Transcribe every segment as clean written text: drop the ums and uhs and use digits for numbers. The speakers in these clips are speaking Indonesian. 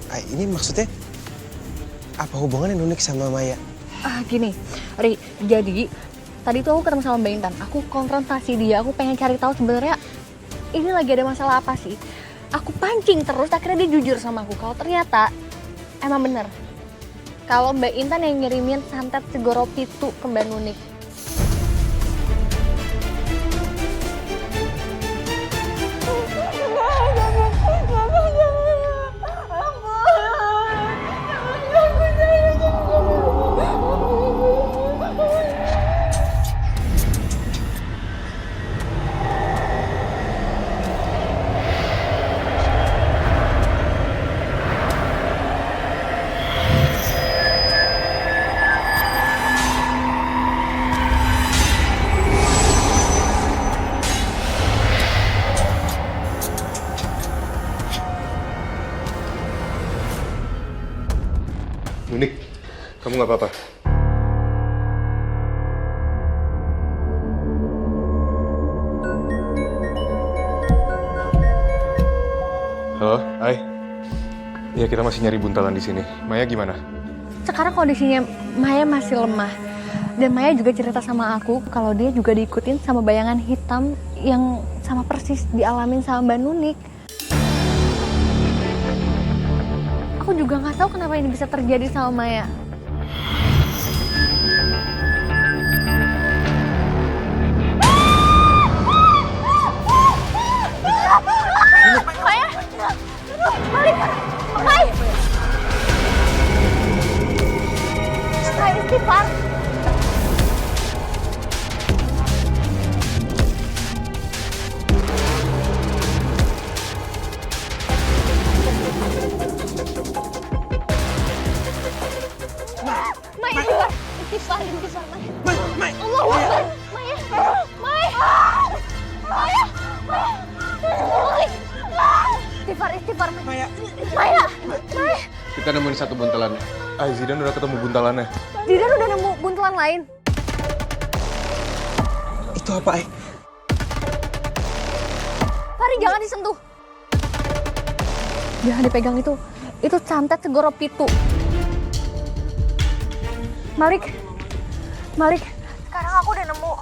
Ini maksudnya apa hubungannya Nunik sama Maya? Gini, Ri, jadi tadi tuh aku ketemu sama Mbak Intan. Aku konfrontasi dia, aku pengen cari tahu sebenarnya ini lagi ada masalah apa sih. Aku pancing terus, akhirnya dia jujur sama aku. Kalau ternyata emang bener kalau Mbak Intan yang ngirimin santet segoro pitu ke Mbak Nunik. Nunik, kamu nggak apa-apa? Halo, Hai. Iya, kita masih nyari buntalan di sini. Maya gimana? Sekarang kondisinya Maya masih lemah. Dan Maya juga cerita sama aku kalau dia juga diikutin sama bayangan hitam yang sama persis dialamin sama Mbak Nunik. Aku juga nggak tahu kenapa ini bisa terjadi sama Maya. Maya, balik, Maya, istighfar. Istighfar, Maya. Allahu Akbar. Maya. Istighfar, Maya. Maya. Kita nemuin satu buntalannya. Zidan udah ketemu buntalannya. Zidan udah nemu buntelan lain. Itu apa, Fari, jangan disentuh. Jangan dipegang itu. Itu santet segoro pitu. Malik, sekarang aku udah nemu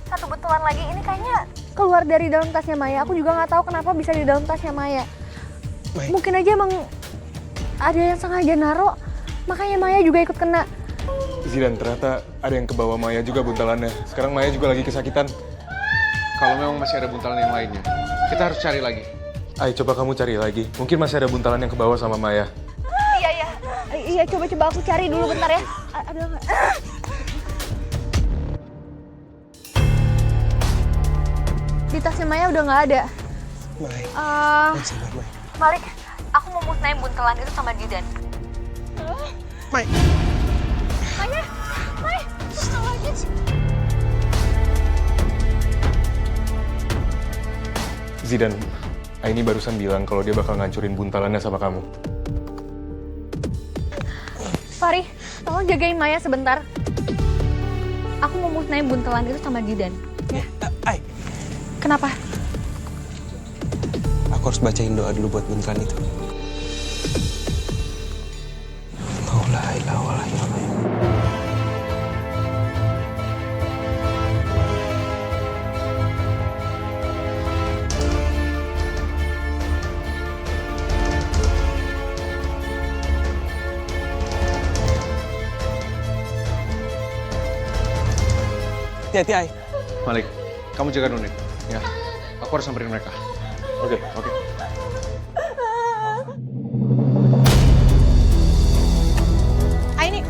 satu buntelan lagi. Ini kayaknya keluar dari dalam tasnya Maya. Aku juga nggak tahu kenapa bisa di dalam tasnya Maya. Mungkin aja emang ada yang sengaja naro, makanya Maya juga ikut kena. Zidan, ternyata ada yang kebawa Maya juga buntalannya. Sekarang Maya juga lagi kesakitan. Kalau memang masih ada buntalan yang lainnya, kita harus cari lagi. Coba kamu cari lagi. Mungkin masih ada buntalan yang kebawa sama Maya. Iya, coba aku cari dulu bentar ya. Ada nggak? Di tasnya Maya udah nggak ada. Maya, sabar, Maya. Malik, aku mau musnahin buntelan itu sama Zidan. Maya. Zidan, Aini barusan bilang kalau dia bakal ngancurin buntalannya sama kamu. Fari, tolong jagain Maya sebentar. Aku mau musnahin buntelan itu sama Zidan. Ya, Kenapa? aku harus bacain doa dulu buat buntalan itu. La ilaha illallah. Hati-hati, Ai. Malik, kamu jaga Nunik. Ya, aku harus samperin mereka. Oke. Ini.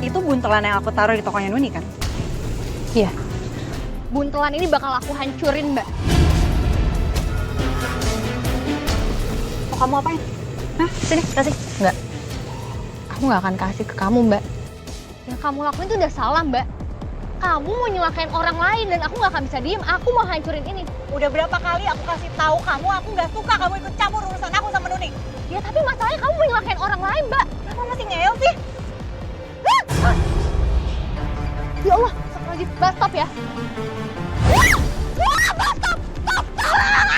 Itu buntelan yang aku taruh di tokonya Nuni kan? Iya. Buntelan ini bakal aku hancurin, Mbak. Mau kamu apain? Hah? Sini, kasih. Enggak. Aku nggak akan kasih ke kamu, Mbak. Yang kamu lakuin itu udah salah, Mbak. Kamu mau nyelakain orang lain dan aku nggak akan bisa diem. Aku mau hancurin ini. Udah berapa kali aku kasih tahu kamu, aku nggak suka kamu ikut campur urusan aku sama Nuni. Ya tapi masalahnya kamu mau nyelakain orang lain, Mbak. Kenapa masih ngeyel sih? Ya Allah, stop ya. Stop.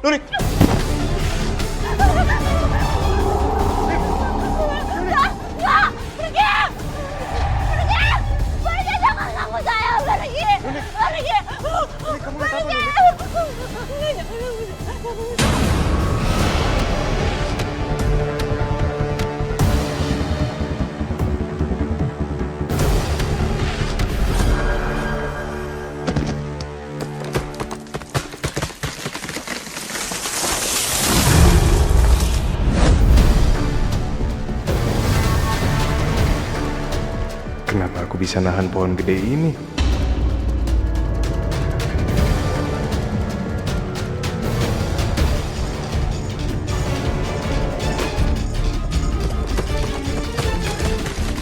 Nunik! Enggak! Pergi! Pergi! Pergi, jangan ganggu saya! Pergi! Pergi! Kamu lihat apa, Pergi! Kenapa aku bisa nahan pohon gede ini?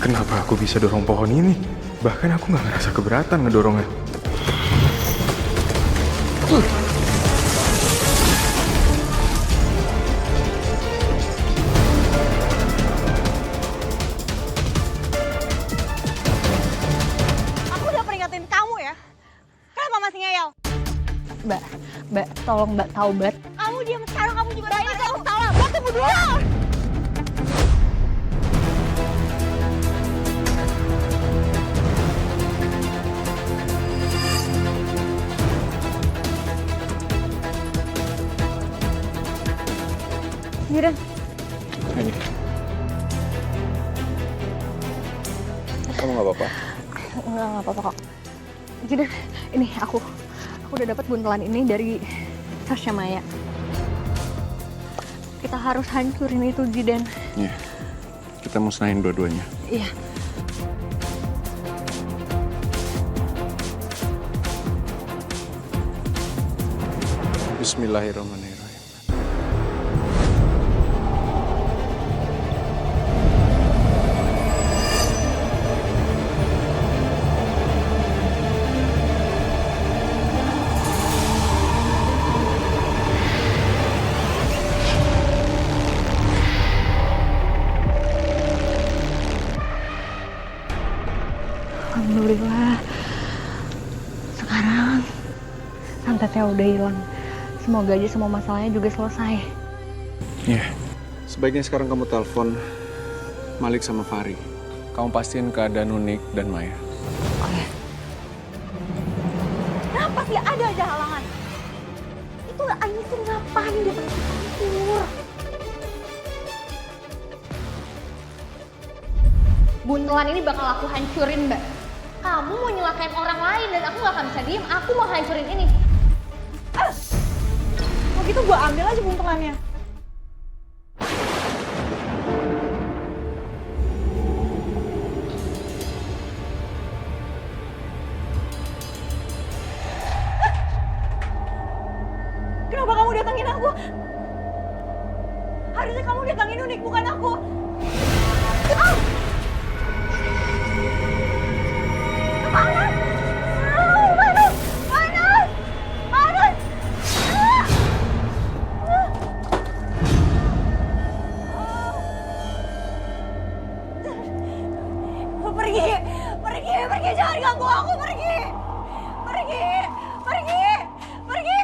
Kenapa aku bisa dorong pohon ini? Bahkan aku nggak ngerasa keberatan ngedorongnya. Aku udah peringatin kamu ya. Kenapa masih ngeyel? Mbak, tolong Mbak taubat. Kamu diam sekarang, kamu juga ini kamu salah. Gua tunggu dulu. Jidan, Kamu nggak apa-apa? nggak apa-apa kok. Jidan, ini aku udah dapat buntelan ini dari tasnya Maya. Kita harus hancurin itu, Jidan. Iya. Kita musnahin dua-duanya. Iya. Bismillahirrahmanirrahim. Alhamdulillah. Sekarang santetnya udah hilang. Semoga aja semua masalahnya juga selesai. Iya. Sebaiknya sekarang kamu telepon Malik sama Fahri. Kamu pastiin keadaan Nunik dan Maya. Oke. Kenapa sih ada aja halangan? Itu Aini tuh ngapain dia campur? Buntelan ini bakal aku hancurin, Mbak. Kamu mau nyelakain orang lain dan aku gak akan bisa diem. Aku mau hancurin ini. Kalau gitu gue ambil aja buntelannya. Kenapa kamu datangin aku? Harusnya kamu datangin Nunik, bukan aku. Ah! Panas! Ah, panas! Panas! Panas! Ah! Pergi! Pergi! Pergi! Jangan ganggu aku! Pergi! Pergi! Pergi! Pergi!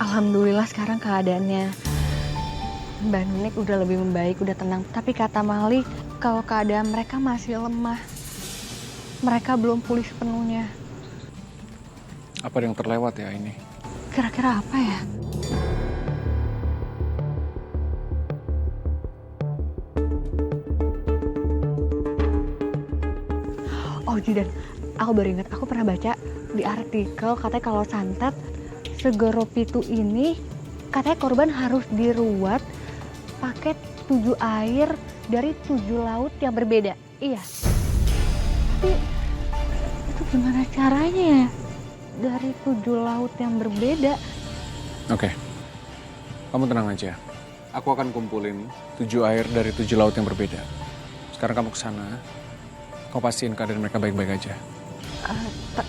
Alhamdulillah sekarang keadaannya Mbak Nunik udah lebih membaik, udah tenang. Tapi kata Malik, kalau keadaan mereka masih lemah. Mereka belum pulih sepenuhnya. Apa yang terlewat ya ini? Kira-kira apa ya? Oh Jidan, aku baru ingat, aku pernah baca di artikel katanya kalau santet segoro pitu ini katanya korban harus diruat pakai 7 air dari 7 laut yang berbeda. Iya. Tapi itu gimana caranya ya? Dari 7 laut yang berbeda. Oke, kamu tenang aja. Aku akan kumpulin 7 air dari 7 laut yang berbeda. Sekarang kamu ke sana. Kau pastiin keadaan mereka baik-baik aja.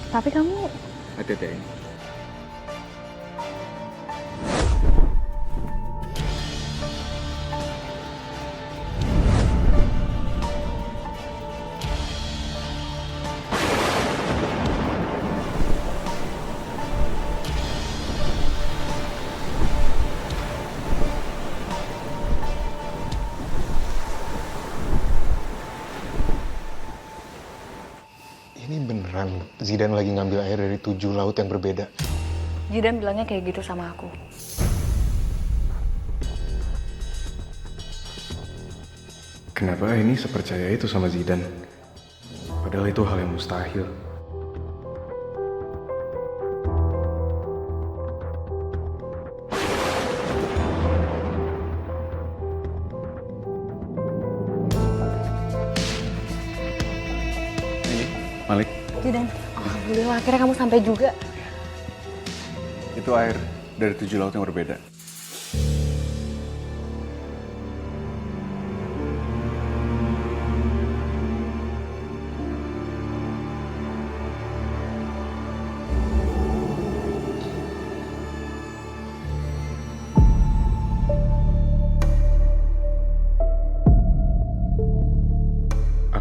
Tapi kamu... Hati-hati. Ini beneran Zidane lagi ngambil air dari 7 laut yang berbeda. Jidan bilangnya kayak gitu sama aku. Kenapa ini sepercaya itu sama Zidane? Padahal itu hal yang mustahil. Ini, Malik. Jidan, alhamdulillah akhirnya kamu sampai juga. Itu air dari 7 laut yang berbeda.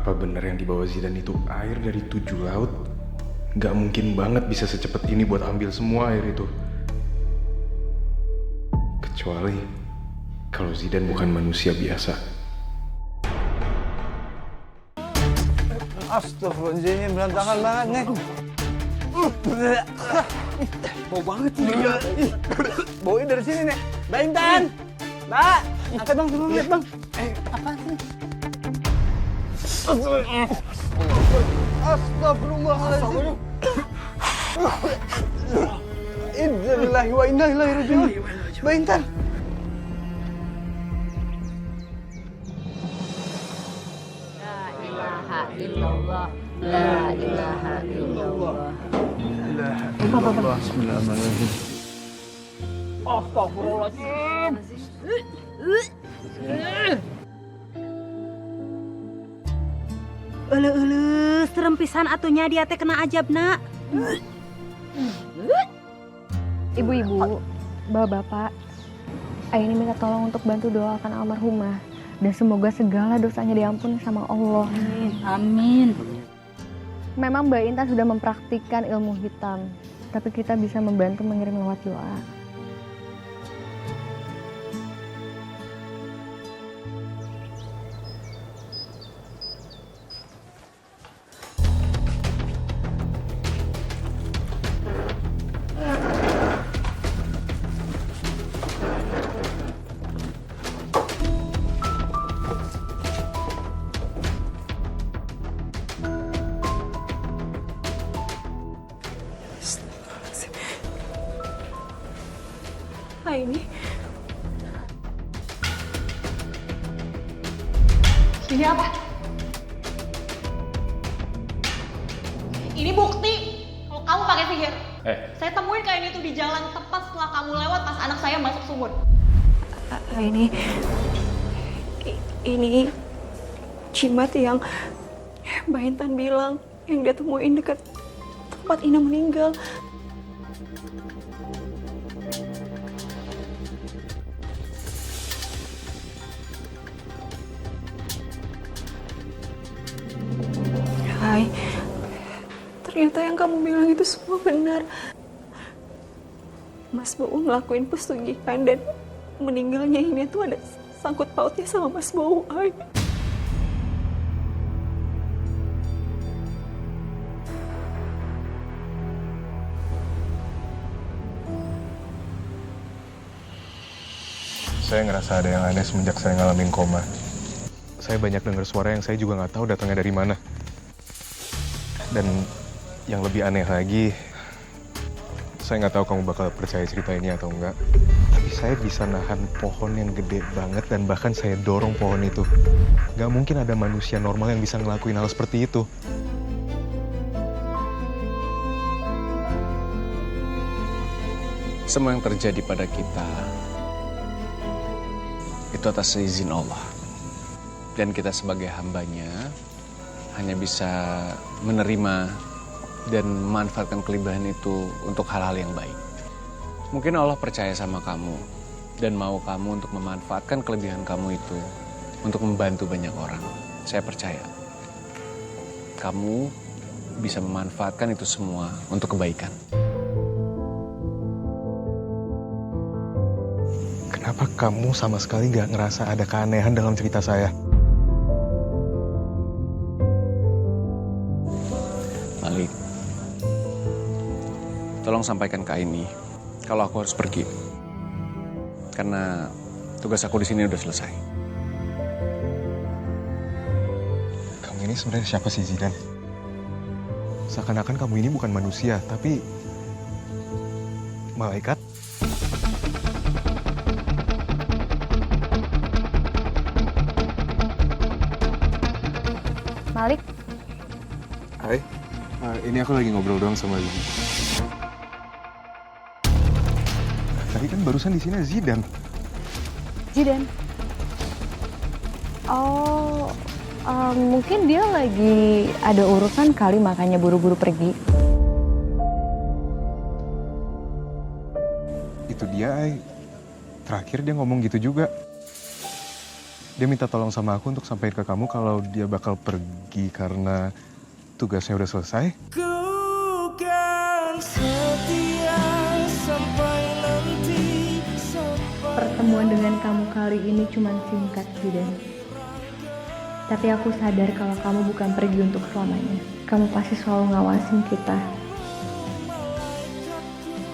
Apa bener yang dibawa Zidane itu air dari 7 laut? Gak mungkin banget bisa secepat ini buat ambil semua air itu. Kecuali kalau Zidane bukan manusia biasa. Astagfirullahaladzim, berantakan banget nih. Bau banget nih. Baunya dari sini nih. Mbak Intan! Mbak! Angkat bang, turun lihat bang. Apaan sih? Astagfirullahaladzim. Innalillahi wa inna ilaihi raji'un. Mbak Intan. La ilaha illallah. La ilaha illallah. Bismillahirrahmanirrahim. Astagfirullahaladzim. Serem pisan atunya dia teh kena ajabna. Ibu-ibu, bapak-bapak, Aini minta tolong untuk bantu doakan almarhumah. Dan semoga segala dosanya diampuni sama Allah. Amin. Memang Mbak Intan sudah mempraktikkan ilmu hitam, tapi kita bisa membantu mengirim lewat doa. Ini Ini apa? Ini bukti kalau kamu pakai sihir. Saya temuin kain itu di jalan tepat setelah kamu lewat pas anak saya masuk sumur. ini jimat yang Mbak Intan bilang yang dia temuin dekat tempat Ina meninggal. Hai, ternyata yang kamu bilang itu semua benar. Mas Bowo ngelakuin pesugihan dan meninggalnya ini tuh ada sangkut pautnya sama Mas Bowo. Hai. Saya ngerasa ada yang aneh semenjak saya ngalamin koma. Saya banyak dengar suara yang saya juga nggak tahu datangnya dari mana. Dan yang lebih aneh lagi, saya nggak tahu kamu bakal percaya cerita ini atau enggak. Tapi saya bisa nahan pohon yang gede banget dan bahkan saya dorong pohon itu. Nggak mungkin ada manusia normal yang bisa ngelakuin hal seperti itu. Semua yang terjadi pada kita itu atas izin Allah. Dan kita sebagai hambanya hanya bisa menerima dan memanfaatkan kelebihan itu untuk hal-hal yang baik. Mungkin Allah percaya sama kamu dan mau kamu untuk memanfaatkan kelebihan kamu itu untuk membantu banyak orang. Saya percaya kamu bisa memanfaatkan itu semua untuk kebaikan. Kenapa kamu sama sekali nggak ngerasa ada keanehan dalam cerita saya? Malik, tolong sampaikan ke Aini kalau aku harus pergi. Karena tugas aku di sini udah selesai. Kamu ini sebenarnya siapa sih, Zidan? Seakan-akan kamu ini bukan manusia, tapi malaikat. Malik, Hai, ini aku lagi ngobrol doang sama Zidan. Tadi kan barusan di sini Zidan. Zidan. Oh, mungkin dia lagi ada urusan kali makanya buru-buru pergi. Itu dia, Ai. Terakhir dia ngomong gitu juga. Dia minta tolong sama aku untuk sampaikan ke kamu kalau dia bakal pergi karena tugasnya udah selesai. Pertemuan dengan kamu kali ini cuma singkat, Zidan. Tapi aku sadar kalau kamu bukan pergi untuk selamanya. Kamu pasti selalu ngawasin kita.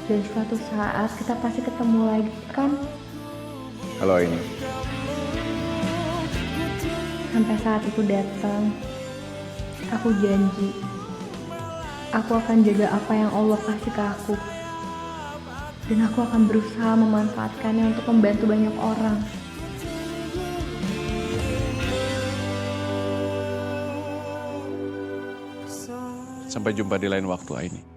Dan suatu saat kita pasti ketemu lagi, kan? Halo Aini. Sampai saat itu datang, aku janji, aku akan jaga apa yang Allah kasih ke aku. Dan aku akan berusaha memanfaatkannya untuk membantu banyak orang. Sampai jumpa di lain waktu, Aini.